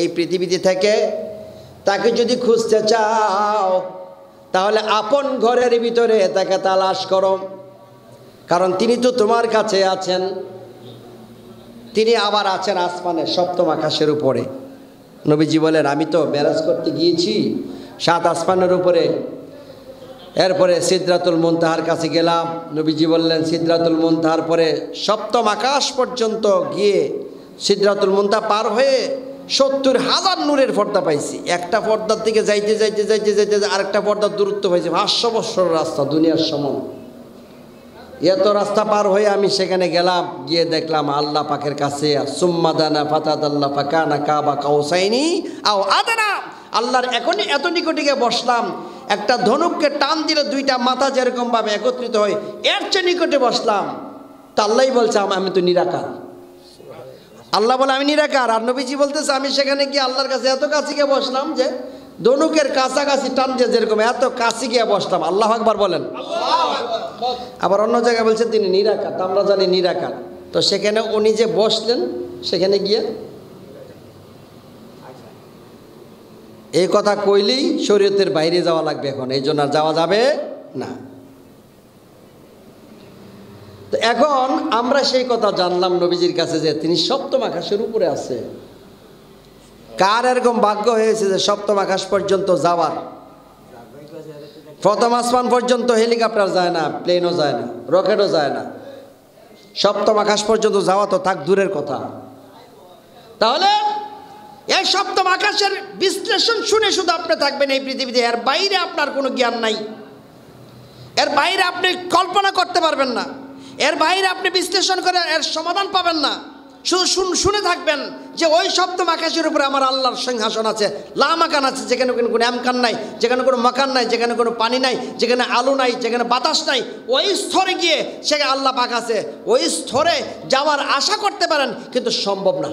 এই পৃথিবীতে থেকে তাকে যদি খুঁজতে চাও তাহলে আপন ঘরের ভিতরে তাকে তালাশ করো, কারণ তিনি তো তোমার কাছে আছেন। তিনি আবার আছেন আসমানে সপ্তম আকাশের উপরে। নবীজি বলেন আমি তো মেরাজ করতে গিয়েছি 7 আসমানের উপরে, এরপরে সিদরাতুল মুনতাহার কাছে গেলাম। নবীজি বললেন সিদরাতুল মুনতাহার পরে সপ্তম আকাশ পর্যন্ত গিয়ে সিদরাতুল মুনতাহা পার হয়ে 70,000 নূরের পর্দা পাইছি। একটা পর্দার দিকে যাইতে যাইতে যাইতে যাইতে আরেকটা পর্দার দূরত্ব পাইছি 500 বছর রাস্তা, দুনিয়ার সমান। এত রাস্তা পার হয়ে আমি সেখানে গেলাম, গিয়ে দেখলাম আল্লাহ পাকের কাছে সুম্মাদানা ফাতাদাল্লাহ ফাকানা কাবা কাউসাইনি আও আদনা। আল্লাহর এখনই এত নিকটে গিয়ে বসলাম, একটা ধনুককে টান দিলে 2টা মাথা যেরকম ভাবে একত্রিত হয় এর চেয়ে নিকটে বসলাম। তা আল্লাহই বলছে আমি তো নিরাকার। আল্লাহ বলে আমি নিরাকার, আর নবীজি বলতেছে আমি সেখানে গিয়ে আল্লাহর কাছে এত কাছে গিয়ে বসলাম যে ধনুকের কাছাকাছি টান দিয়ে যেরকম এত কাছে গিয়ে বসলাম। আল্লাহ আকবার বলেন। আবার অন্য জায়গায় বলছে তিনি নিরাকার, তা আমরা জানি নিরাকার। তো সেখানে উনি যে বসলেন সেখানে গিয়ে এই কথা কইলেই শরীয়তের বাইরে যাওয়া লাগবে এখন, এই জন্য আর যাওয়া যাবে না। তো এখন আমরা সেই কথা জানলাম নবীজির কাছে যে তিনি সপ্তম আকাশের উপরে আছে। কার এরকম ভাগ্য হয়েছে যে সপ্তম আকাশ পর্যন্ত যাওয়ার? প্রথম আসমান পর্যন্ত হেলিকপ্টার যায় না, প্লেনও যায় না, রকেটও যায় না। সপ্তম আকাশ পর্যন্ত যাওয়া তো থাক দূরের কথা। তাহলে এই সপ্তম আকাশের বিশ্লেষণ শুনে শুধু আপনি থাকবেন এই পৃথিবীতে, এর বাইরে আপনার কোনো জ্ঞান নাই, এর বাইরে আপনি কল্পনা করতে পারবেন না, এর বাইরে আপনি বিশ্লেষণ করে এর সমাধান পাবেন না। শুধু শুনে থাকবেন যে ওই সপ্তম আকাশের উপরে আমার আল্লাহর সিংহাসন আছে, লামাকান আছে, যেখানে কোনো আমকান নাই, যেখানে কোনো মাকান নাই, যেখানে কোনো পানি নাই, যেখানে আলো নাই, যেখানে বাতাস নাই, ওই স্তরে গিয়ে সেখানে আল্লাহ পাক আছে। ওই স্তরে যাওয়ার আশা করতে পারেন, কিন্তু সম্ভব না।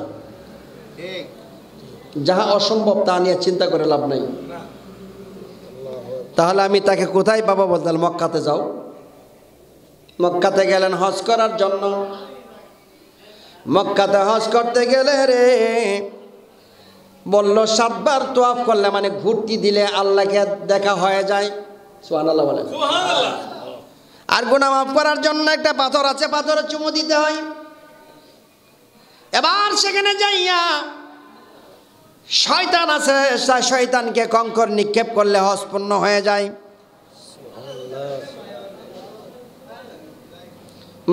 যাহা অসম্ভব তা নিয়ে চিন্তা করে লাভ নাই। তাহলে আমি তাকে কোথায় পাবো? বলতে মক্কাতে যাও। মক্কাতে গেলেন হজ করার জন্য। মক্কাতে হজ করতে গেলে রে বলল 7 বার তোয়াফ করলে মানে ঘুরতি দিলে আল্লাহকে দেখা হয়ে যায়। সুবহানাল্লাহ বলেন। আর গুনাহ মাফ করার জন্য একটা পাথর আছে, পাথরে চুমু দিতে হয়। এবার সেখানে যাইয়া শয়তান আছে, শয়তানকে কঙ্কর নিক্ষেপ করলে হজ পূর্ণ হয়ে যায়।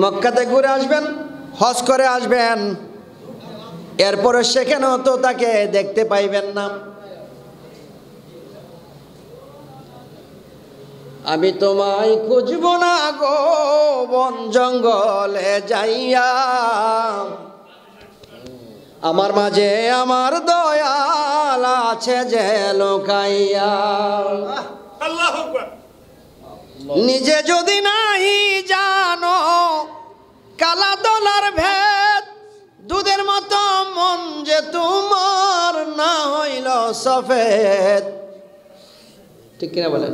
মক্কাতে ঘুরে আসবেন, হজ করে আসবেন, এরপরে সেখানেও তো তাকে দেখতে পাইবেন না। আমি তোমায় খুঁজব না গো বন জঙ্গলে যাইয়া, আমার মাঝে আমার দয়াল আছে যে লোকাইয়া। আল্লাহু আকবার। নিজে যদি নাহি জানো কালা দলার ভেদ, দুধের মতো মন যে তোমার না হইল সফেদ। ঠিক কিনা বলেন?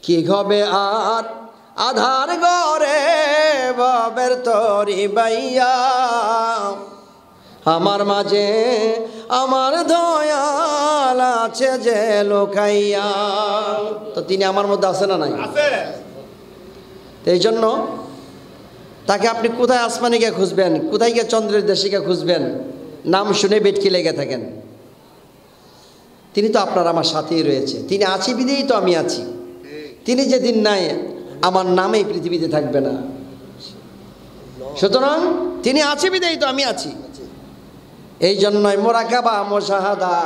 কি হবে আর আধার গরে বাবের তরি বাইয়া, আমার মাঝে আমার দয়াল আছে যে লোকাইয়া। তো তিনি আমার মধ্যে আছে না নাই? এই জন্য তাকে আপনি কোথায় আসমানে গিয়ে খুঁজবেন, কোথায় গিয়ে চন্দ্রের দেশে গিয়ে খুঁজবেন? নাম শুনে বেটকি লেগে থাকেন। তিনি তো আপনার আমার সাথেই রয়েছে। তিনি আছি বিধেই তো আমি আছি। তিনি যেদিন নাই আমার নাম এই পৃথিবীতে থাকবে না। সুতরাং তিনি আছে বিধেই তো আমি আছি। এই জন্যই মোরাকাবা মুশাহাদা,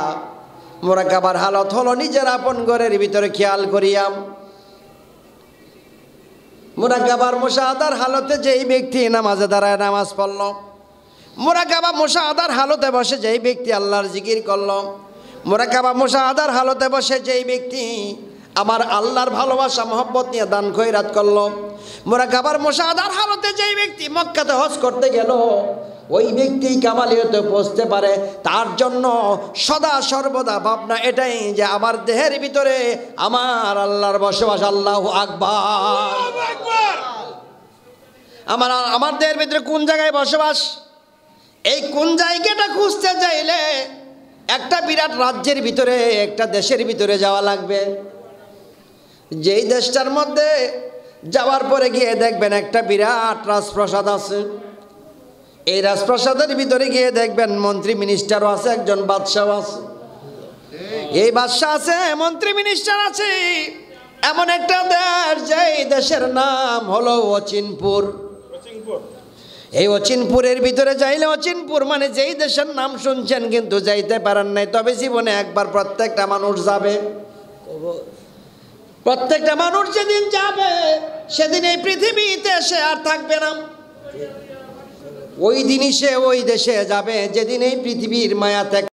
মোরাকাবার হালত হলো নিজের আপন ঘরের ভিতরে খেয়াল করিয়াম। মোরাকাবার মুশাহাদার হালতে যেই ব্যক্তি নামাজে দাঁড়ায় নামাজ পড়ল, মোরাকাবা মুশাহাদার হালতে বসে যেই ব্যক্তি আল্লাহর জিকির করল, মোরাকাবা মুশাহাদার হালতে বসে যেই ব্যক্তি আমার আল্লাহর ভালোবাসা মহব্বত নিয়ে দান খয়রাত করল, মোরাকাবার মুশাহাদার হালতে যেই ব্যক্তি মক্কাতে হজ করতে গেল, ওই ব্যক্তি কামালিয়তে পৌঁছতে পারে। তার জন্য সদা সর্বদা ভাবনা এটাই যে আমার দেহের ভিতরে আমার আল্লাহর বসবাস। আল্লাহু আকবার। আমার দেহের ভিতরে কোন জায়গায় বসবাস, এই কোন জায়গাটা খুঁজতে চাইলে একটা বিরাট রাজ্যের ভিতরে, একটা দেশের ভিতরে যাওয়া লাগবে। যেই দেশটার মধ্যে যাওয়ার পরে গিয়ে দেখবেন একটা বিরাট রাজপ্রাসাদ আছে। এই রাজপ্রাসাদের ভিতরে গিয়ে দেখবেন মন্ত্রী মিনিস্টারও আছে, একজন বাদশাহ আছে। এই বাদশাহ আছে, মন্ত্রী মিনিস্টার আছে। এমন একটা দেশ, যেই দেশের নাম হলো অচিনপুর। এই অচিনপুরের ভিতরে যাইলে, অচিনপুর মানে যেই দেশের নাম শুনছেন কিন্তু যাইতে পারেন নাই, তবে জীবনে একবার প্রত্যেকটা মানুষ যাবে। প্রত্যেকটা মানুষ যেদিন যাবে সেদিন এই পৃথিবীতে সে আর থাকবে না। ওই দিনই সে ওই দেশে যাবে যেদিন এই পৃথিবীর মায়া ত্যাগ